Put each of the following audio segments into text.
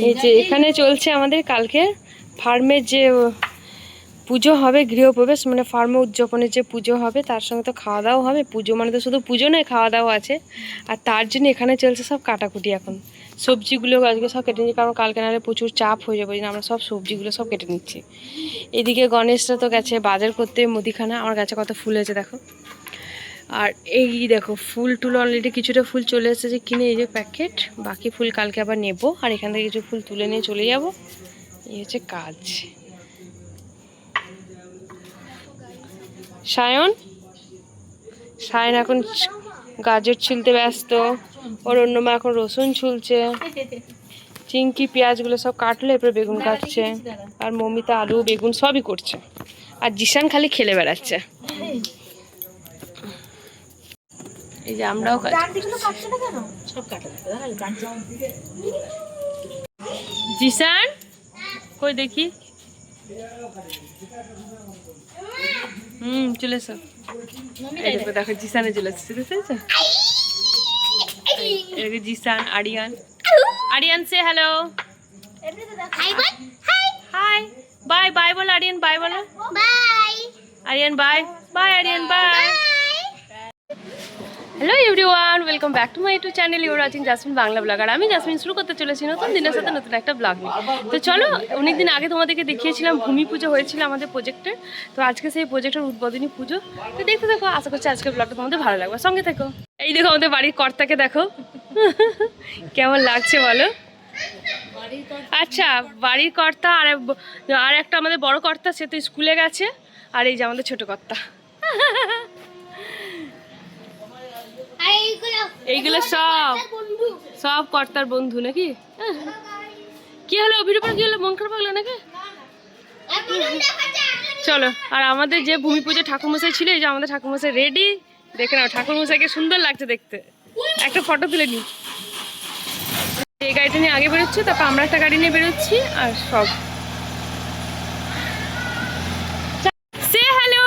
এই যে এখানে চলছে আমাদের কালকে ফার্মের যে পুজো হবে, গৃহপ্রবেশ মানে ফার্মে উদযাপনের যে পুজো হবে, তার সঙ্গে তো খাওয়া দাওয়া হবে। পুজো মানে তো শুধু পুজো নয়, খাওয়া দাওয়া আছে। আর তার জন্য এখানে চলছে সব কাটাকুটি। এখন সবজিগুলো আজকে সব কেটে নিচ্ছি, কারণ কালকে নাহলে প্রচুর চাপ হয়ে যাবে। আমরা সব সবজিগুলো সব কেটে নিচ্ছি। এদিকে গণেশরা তো গেছে বাজার করতে মুদিখানা। আমার গাছে কত ফুল হয়েছে দেখো। আর এই দেখো ফুল টুল অলরেডি কিছুটা ফুল চলে এসেছে কিনে, এই যে প্যাকেট। বাকি ফুল কালকে আবার নেবো, আর এখান থেকে কিছু ফুল তুলে নিয়ে চলে যাব। এই হচ্ছে কাজ। সায়ন এখন গাজর ছুলতে ব্যস্ত, ওর অন্য মা এখন রসুন ছুলছে, চিংকি পেঁয়াজগুলো সব কাটলো, এরপরে বেগুন কাটছে, আর মমিতা আলু বেগুন সবই করছে, আর জিসান খালি খেলে বেড়াচ্ছে। এই যে আমরাও জিসান কই দেখি, চলে এসো। দেখো জিসানে চলে এসেছে, জিসান আরিয়ান। আরিয়ান সে হ্যালো, হাই বাই বাই বলো। আরিয়ান বাই বলো। Bye Aryan, bye bye Aryan, bye. Hello everyone, welcome back to my YouTube channel. You're watching Jasmin Bangla vlog. আর আমি জাসমিন শুরু করতে চলেছি নতুন দিনের সাথে নতুন একটা ব্লগ নিয়ে। তো চলো, অনেকদিন আগে তোমাদেরকে দেখিয়েছিলাম ভূমি পুজো হয়েছিল আমাদের প্রজেক্টের। তো আজকে সেই প্রজেক্টের উদ্বোধনী পুজো। তো দেখতে দেখো, আশা করছি আজকের ব্লগটা তোমাদের ভালো লাগবে, সঙ্গে থেকো। এই দেখো আমাদের বাড়ির কর্তাকে দেখো কেমন লাগছে বলো। আচ্ছা, বাড়ির কর্তা আর একটা আমাদের বড় কর্তা, সে তো স্কুলে গেছে। আর এই যে আমাদের ছোট কর্তা। এইগুলো সব সব কর্তার বন্ধু নাকি? কি হলো ভিডিও পর, কি হলো, মন খারাপ লাগলো নাকি? চলো, আর আমাদের যে ভূমি পুজো ঠাকুরমশাই ছিল, এই যে আমাদের ঠাকুরমশাই রেডি। দেখে নাও ঠাকুরমশাইকে, সুন্দর লাগছে দেখতে। একটা ফটো তুলে নিই। এই গাড়িটা নিয়ে আগে বেরোচ্ছি, তারপর আমরা একটা গাড়ি নিয়ে বেরোচ্ছি। আর সব সে হ্যালো,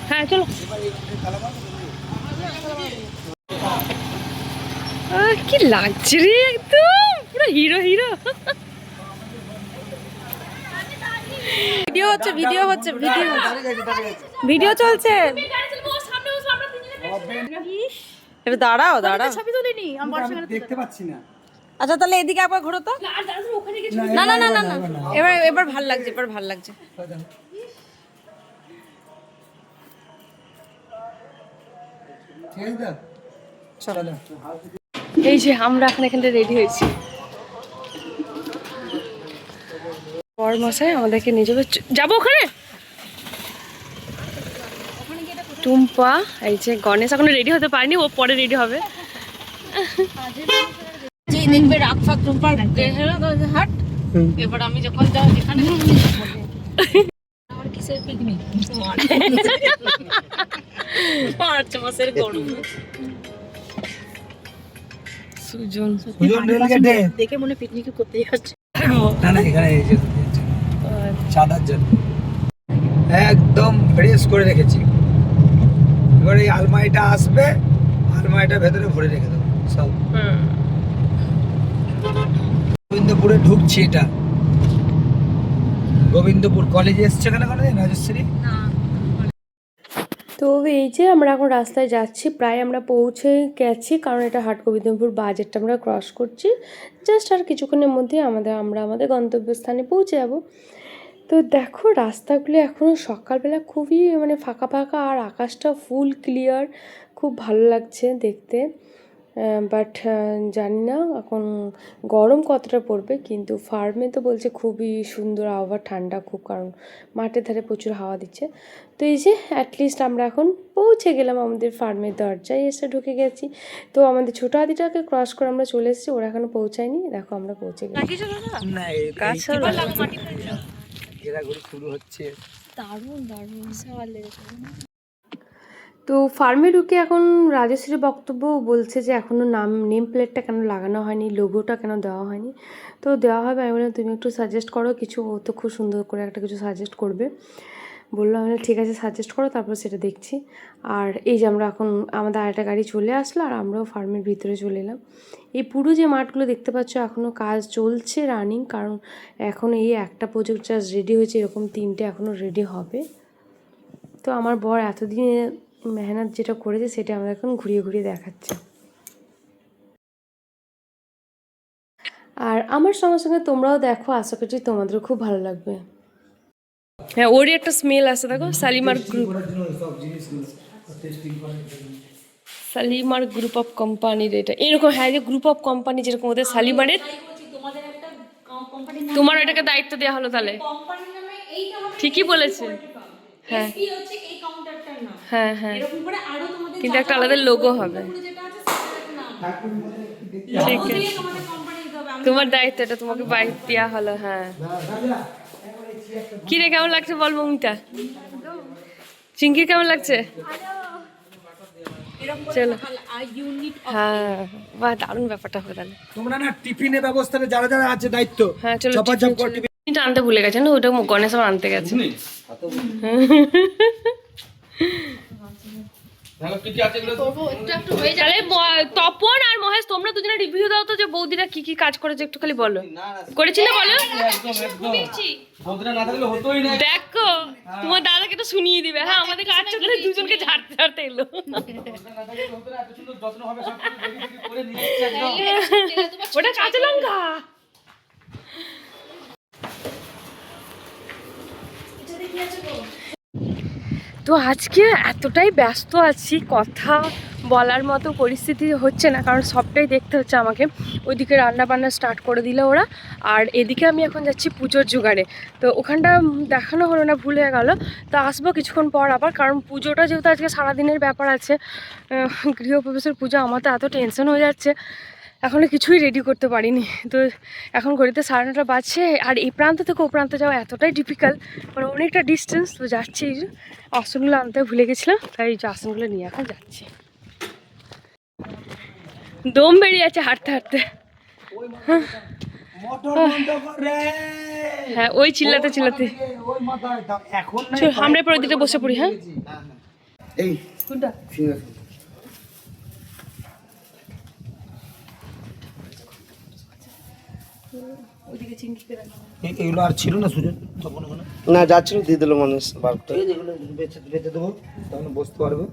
হ্যাঁ চলো। কি লাগছে রে, একদম পুরো হিরো হিরো। ভিডিও হচ্ছে, ভিডিও হচ্ছে, ভিডিও চলছে। এবার দাঁড়াও দাঁড়াও, ছবি তুলিনি, দেখতে পাচ্ছি না। আচ্ছা তাহলে এদিকে একবার ঘোরো তো। না না না না না, এবার এবার ভাল লাগছে, এবার ভাল লাগছে। এই যে আমরা এখন এখানে রেডি হয়েছি। বর মশাই আমাদেরকে নিয়ে যাবে, যাবো ওখানে। টুম্পা, এই যে গণেশ এখনো রেডি হতে পারেনি, ও পরে রেডি হবে। দেখবে রাগ ফাগ টুম্পার হাট। এবার আমি যখন যাও যেখানে, আমার কিসের পিকনিক, মার্চ মাসের গরম। সুজন দেখে মনে পিকনিক করতে যাচ্ছে। না না, এখানে এই যে চাঁদার জন্য একদম ফ্রেশ করে রেখেছি। এবার এই আলমারিটা আসবে, আলমারিটা ভেতরে ভরে রেখে দেবো সব। গোবিন্দপুরে ঢুকছি, এটা গোবিন্দপুর কলেজে এসছে কেন রাজশ্রী। তো এই যে আমরা এখন রাস্তায় যাচ্ছি, প্রায় আমরা পৌঁছে গেছি, কারণ এটা হাট গোবিন্দপুর বাজারটা আমরা ক্রস করছি। জাস্ট আর কিছুক্ষণের মধ্যে আমরা আমাদের গন্তব্যস্থানে পৌঁছে যাব। তো দেখো রাস্তাগুলো এখনও সকালবেলা খুবই মানে ফাঁকা ফাঁকা, আর আকাশটা ফুল ক্লিয়ার, খুব ভালো লাগছে দেখতে। বাট জানি না এখন গরম কতটা পড়বে, কিন্তু ফার্মে তো বলছে খুবই সুন্দর আবহাওয়া, ঠান্ডা খুব, কারণ মাঠের ধারে প্রচুর হাওয়া দিচ্ছে। তো এই যে অ্যাটলিস্ট আমরা এখন পৌঁছে গেলাম, আমাদের ফার্মের দরজায় এসে ঢুকে গেছি। তো আমাদের ছোটো হাতিটাকে ক্রস করে আমরা চলে এসেছি, ওরা এখনো পৌঁছায়নি। দেখো আমরা পৌঁছে গেছি। শুরু হচ্ছে, দারুণ দারুণ। তো ফার্মে ঢুকে এখন রাজশ্রীর বক্তব্য বলছে যে এখনও নেম প্লেটটা কেন লাগানো হয়নি, লোগোটা কেন দেওয়া হয়নি। তো দেওয়া হবে, আমি বললাম তুমি একটু সাজেস্ট করো কিছু, ও তো খুব সুন্দর করে একটা কিছু সাজেস্ট করবে। বললো, আমি ঠিক আছে সাজেস্ট করো, তারপর সেটা দেখছি। আর এই যে আমরা এখন আমাদের আরেকটা গাড়ি চলে আসলো আর আমরাও ফার্মের ভিতরে চলে এলাম। এই পুরো যে মাঠগুলো দেখতে পাচ্ছ এখনও কাজ চলছে রানিং, কারণ এখন এই একটা প্রজেক্ট জাস্ট রেডি হয়েছে, এরকম 3টে এখনও রেডি হবে। তো আমার বর এতদিনে মেহনত যেটা করেছে সেটা আমরা এখন ঘুরিয়ে ঘুরিয়ে দেখাচ্ছে। আর আমার সঙ্গে সঙ্গে তোমরাও দেখো, আশা করছি তোমাদেরও খুব ভালো লাগবে। হ্যাঁ, ওরই একটা স্মেল আছে, দেখো Shalimar group, Shalimar group of কোম্পানির এটা এরকম। হ্যাঁ, যে গ্রুপ অফ কোম্পানি যেরকম ওদের শালিমারের, তোমার ওটাকে দায়িত্ব দেওয়া হলো তাহলে। ঠিকই বলেছে। হ্যাঁ হ্যাঁ হ্যাঁ, কিন্তু একটা আলাদা লোগো হবে। ঠিক আছে, তোমার দায়িত্ব, এটা তোমাকে বাইক দেওয়া হলো। হ্যাঁ, কি রে কেমন লাগছে বল মমিতা? চিঙ্কির কেমন লাগছে? চলো, হ্যাঁ বাহ, দারুণ ব্যাপারটা হবে তাহলে। তোমরা না টিফিনের ব্যবস্থাটা যারা যারা আছে দায়িত্ব, হ্যাঁ চলো, টিফিনটা আনতে ভুলে গেছে না, ওটা গণেশ আবার আনতে গেছে। তপন আর মহেশ, তোমরা দুজনে রিভিউ দাও তো যে বৌদিরা কি কি কাজ করেছে, একটু খালি বলো। করেছি না বলো? দেখো তোমার দাদাকে তো শুনিয়ে দিবে। হ্যাঁ, আমাদের কাজ চলে, দুজনকে ঝাড়তে ঝাড়তে এলো। ওটা কাঁচা লঙ্কা। তো আজকে এতটাই ব্যস্ত আছি, কথা বলার মতো পরিস্থিতি হচ্ছে না, কারণ সবটাই দেখতে হচ্ছে আমাকে। ওইদিকে রান্না বান্না স্টার্ট করে দিল ওরা, আর এদিকে আমি এখন যাচ্ছি পুজোর জোগাড়ে। তো ওখানটা দেখানো হলো না, ভুল হয়ে গেল। তো আসবো কিছুক্ষণ পর আবার, কারণ পুজোটা যেহেতু আজকে সারাদিনের ব্যাপার আছে, গৃহপ্রবেশের পুজো, আমার তো এত টেনশন হয়ে যাচ্ছে, এখনও কিছুই রেডি করতে পারিনি। তো এখন ঘড়িতে 9:30 বাজছে, আর এই প্রান্ত থেকে ও প্রান্তে যাওয়া এতটাই ডিফিকাল্ট, মানে অনেকটা ডিস্টেন্স। তো যাচ্ছি, আসনগুলো আনতে ভুলে গেছিলাম, তাই এই যে আসনগুলো নিয়ে এখন যাচ্ছি। দম বেরিয়ে যাচ্ছে হাঁটতে হাঁটতে। হ্যাঁ, ওই চিল্লাতে চিল্লাতে আমরা পরের দিকে বসে পড়ি। হ্যাঁ, এই কোনটা? এগুলো আর ছিল না সুজন তখন ওখানে? না, যাচ্ছিল দিয়ে দিল মানুষ বাল্বটা। এগুলো বেঁচে বেঁচে দেবো, তখন বসতে পারবে।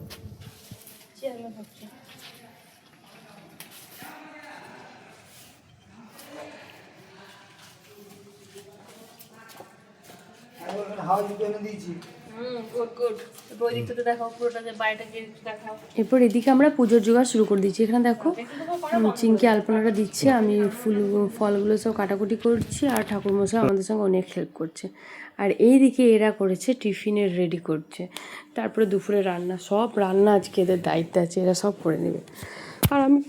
হাওয়া দিতে এনে দিয়েছি। এরপর এদিকে আমরা পুজোর জোগাড় শুরু করে দিচ্ছি। এখানে দেখো চিংকি আলপনাটা দিচ্ছে, আমি ফলগুলো সব কাটাকুটি করছি, আর ঠাকুরমশাই আমাদের সঙ্গে অনেক হেল্প করছে। আর এইদিকে এরা করেছে টিফিনের রেডি করছে, তারপরে দুপুরে রান্না, সব রান্না আজকে এদের দায়িত্ব আছে, এরা সব করে নেবে। আর আমি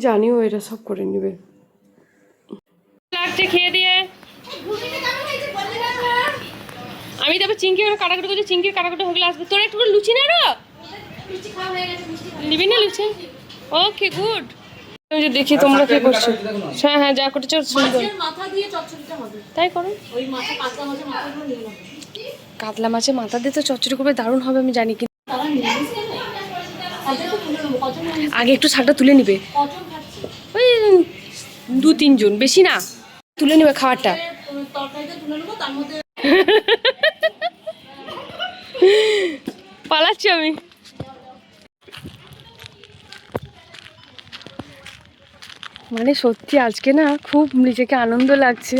জানিও এরা সব করে নেবে। লাগছে খেয়ে দিয়ে আমি তারপর চিংকি কাটাকুটি করছি, চিংকির কাটাকুটি হয়ে গেলে আসবে। তোর একটু লুচি না রো, নিবি না লুচি? Okay good. আমি যে দেখি তোমরা কি করছো। হ্যাঁ হ্যাঁ, যা করছো সুন্দর, তাই করো। কাতলা মাছের মাথা দিয়ে তো চচ্চড়ি করবে, দারুণ হবে আমি জানি, কিন্তু আগে একটু ছালটা তুলে নিবে, ওই 2-3 জন, বেশি না, তুলে নেবে খাওয়ারটা। পালাচ্ছি আমি। মানে সত্যি আজকে না খুব নিজেকে আনন্দ লাগছে,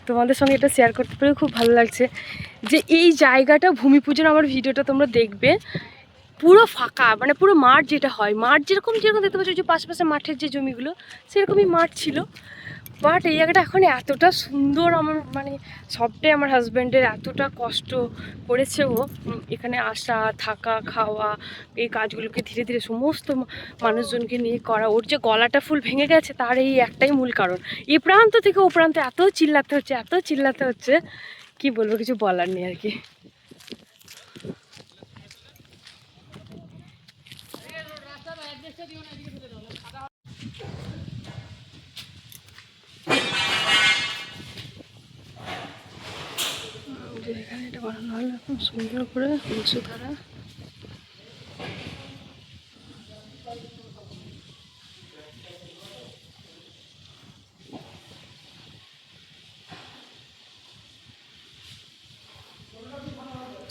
তোমাদের সঙ্গে এটা শেয়ার করতে পেরে খুব ভালো লাগছে যে এই জায়গাটা ভূমি পুজোর আমার ভিডিওটা তোমরা দেখবে, পুরো ফাঁকা, মানে পুরো মাঠ যেটা হয়, মাঠ যেরকম যেরকম দেখতে পাচ্ছ যে পাশে মাঠের যে জমিগুলো সেরকমই মাঠ ছিল। বাট এই জায়গাটা এখন এতটা সুন্দর, আমার মানে সবটাই আমার হাজব্যান্ডের, এতটা কষ্ট করেছে ও এখানে আসা, থাকা, খাওয়া, এই কাজগুলোকে ধীরে ধীরে সমস্ত মানুষজনকে নিয়ে করা। ওর যে গলাটা ফুল ভেঙে গেছে তার এই একটাই মূল কারণ, এই প্রান্ত থেকে ও প্রান্তে এত চিল্লাতে হচ্ছে, এত চিল্লাতে হচ্ছে, কি বলবো, কিছু বলার নেই আর কি। এখানে এটা বানানো হলো এখন সুন্দর করে বসুধারা।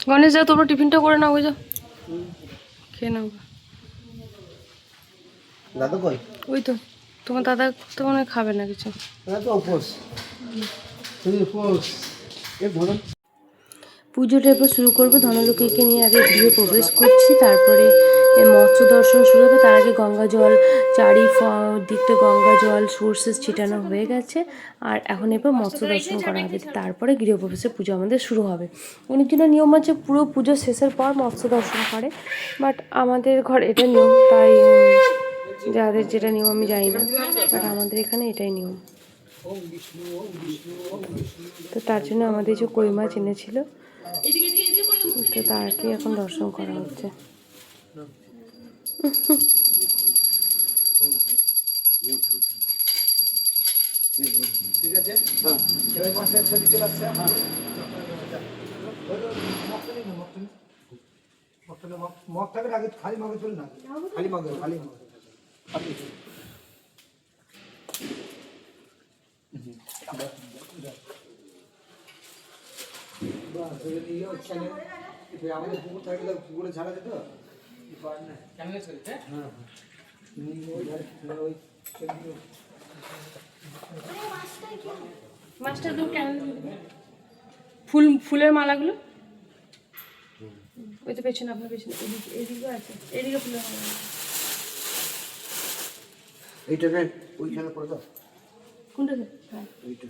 গণেশ যাও, তোমরা টিফিনটা করে নাও, ওই যাও খেয়ে নাও। দাদু কই? ওই তো তোমার দাদা তো মনে হয় খাবে না কিছু। তো উপোস, তুমি উপোস। বলুন, পুজোটা এরপর শুরু করবো। ধনলক্ষ্মীকে নিয়ে আগে গৃহে প্রবেশ করছি, তারপরে মৎস্য দর্শন শুরু হবে। তার আগে গঙ্গা জল দিকটা গঙ্গা জল সোর্সেস ছিটানো হয়ে গেছে, আর এখন এরপর মৎস্য দর্শন করা হবে। তারপরে গৃহপ্রবেশের পুজো আমাদের শুরু হবে। অনেকজনের নিয়ম আছে পুরো পুজো শেষের পর মৎস্য দর্শন করে, বাট আমাদের ঘর এটা নিয়ম, তাই যাদের যেটা নিয়ম আমি জানি না, বাট আমাদের এখানে এটাই নিয়ম। তো তার জন্য আমাদের যে কই মাছ এনেছিল, তো তাকে এখন দর্শন করা হচ্ছে। ঠিক আছে, এবার মাছের ছবি চলে আসছে। মগ থাকলে আগে খালি মগে চলে না, খালি মগে খালি মগে আমাদের পুকুর থাকলে পুকুরে ছাড়া যেত। মাছটা তুমি কেন ফুলের মালাগুলো ওই তো পেছনে, আপনার পেছনে এদিকে আছে, এদিকে ফুলের মালা। এইটা ওইখানে করে দাও, কোনটা? এইটা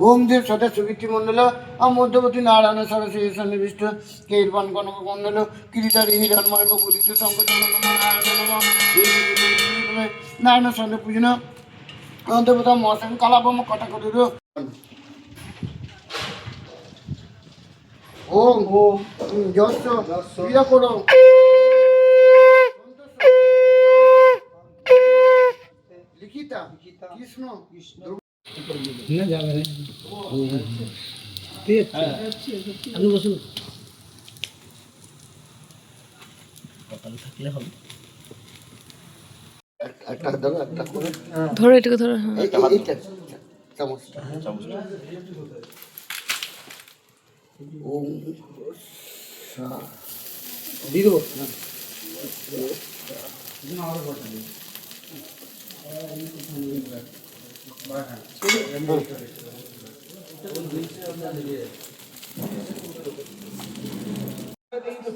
ओम देव सदस्यवित्ति मंडल मध्यवर्ती नारायण सरस्वती सन्निविष्ट केरपान कनक मंडल किरीटारी हिरणमय बुलित शंकर नारायण सन्द पूजन देवता मौसम कलापम कटक ओम ओम जस क्रिया करो लिखिता कृष्ण না যাবে না, ঠিক আছে আপনি বসুন, কপাল থাকলে হবে। একটা দাও, একটা করে ধরো, এটাকে ধরো। হ্যাঁ, এইটা চামচ চামচ ওম দিয়ে দেবো না,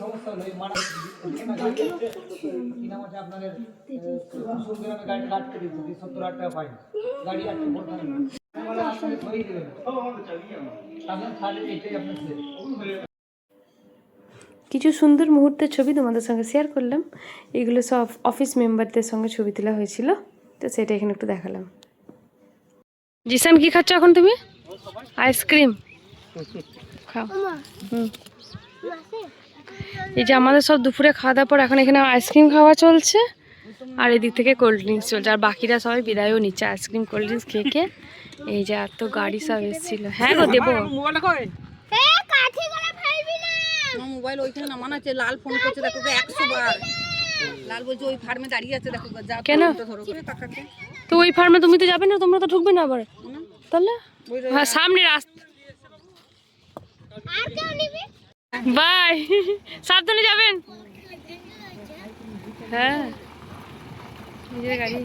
সমস্যা হলো কি নাম আছে আপনাদের গাড়ি আটকে দিয়েছে 70,000 টাকা ফাইন, গাড়ি আটকে পড়তে হবে কিছু সুন্দর মুহূর্তের ছবি তোমাদের সঙ্গে শেয়ার করলাম। এগুলো সব অফিস মেম্বারদের সঙ্গে ছবি তোলা হয়েছিল, তো সেটা এখানে একটু দেখালাম। জিসান কি খাচ্ছ এখন তুমি? আইসক্রিম খাও। এই যে আমাদের সব দুপুরে খাওয়া দাওয়ার পর এখন এখানে আইসক্রিম খাওয়া চলছে, আর এদিক থেকে কোল্ড ড্রিঙ্কস চলছে, আর বাকিরা সবাই বিদায়ও নিচ্ছে আইসক্রিম কোল্ড ড্রিঙ্কস খেয়ে খেয়ে। এই যে এত গাড়ি সব এসেছিল। হ্যাঁ গো দেবো। মোবাইল ওইখানে নামানো আছে, লাল ফোন করছে, দেখো 100 বার। লাল বলছে ওই ফার্মে দাঁড়িয়ে আছে, দেখো যা কেন? ধরো করে তাকাচ্ছে। তো ওই ফার্মে তুমি তো যাবে না, তোমরা তো ঢুকবে না আবার, তাহলে হ্যাঁ সামনে রাস্তা। বাই, সাবধানে যাবেন। হ্যাঁ নিজের গাড়ি,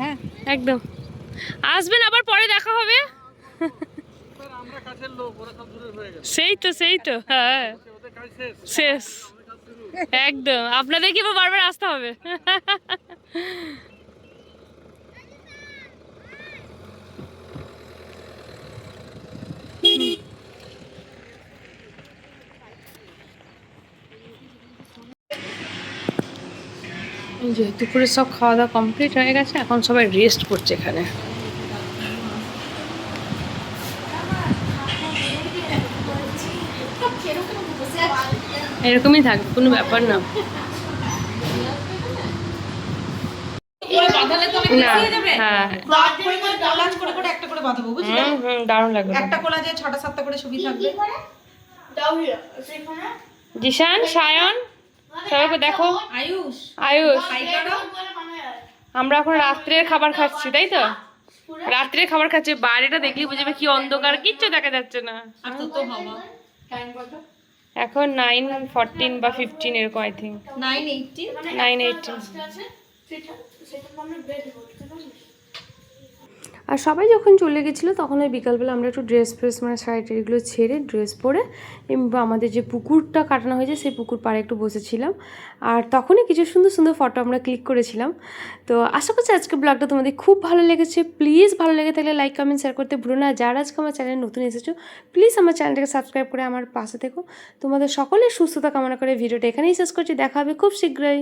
হ্যাঁ একদম আসবেন, আবার পরে দেখা হবে। সেই তো সেই তো, হ্যাঁ শেষ একদম। আপনাদের কি বারবার আসতে হবে? যে দুপুরে সব খাওয়া দাওয়া কমপ্লিট হয়ে গেছে, এখন সবাই রেস্ট করছে এখানে। এরকমই থাকবে, কোনো ব্যাপার না। না, হ্যাঁ দারুণ লাগবে। একটা কোলাজে 6টা-7টা করে ছবি থাকবে। জিশান, সায়ন, সবাইকে দেখো। আয়ুষ আয়ুষ, হাই করো। আমরা এখন রাত্রের খাবার খাচ্ছি, তাই তো? রাত্রের খাবার খাচ্ছি। বাইরেটা দেখলি বুঝবে কি অন্ধকার, কিচ্ছু দেখা যাচ্ছে না। আর তো তো বাবা এখন 9:14 বা 15 এরকম, আই থিঙ্ক 9:18 9:18। আর সবাই যখন চলে গেছিলো তখন ওই বিকালবেলা আমরা একটু ড্রেস ফ্রেস মানে শাড়ি টাড়িগুলো ছেড়ে ড্রেস পরে আমাদের যে পুকুরটা কাটানো হয়েছে সেই পুকুর পাড়ে একটু বসেছিলাম। আর তখনই কিছু সুন্দর সুন্দর ফটো আমরা ক্লিক করেছিলাম। তো আশা করছি আজকে ব্লগটা তোমাদের খুব ভালো লেগেছে। প্লিজ ভালো লেগে থাকলে লাইক কমেন্ট শেয়ার করতে ভুলো না। যারা আজকে আমার চ্যানেলে নতুন এসেছো প্লিজ আমার চ্যানেলটাকে সাবস্ক্রাইব করে আমার পাশে থেকো। তোমাদের সকলের সুস্থতা কামনা করে ভিডিওটা এখানেই শেষ করছি। দেখা হবে খুব শীঘ্রই।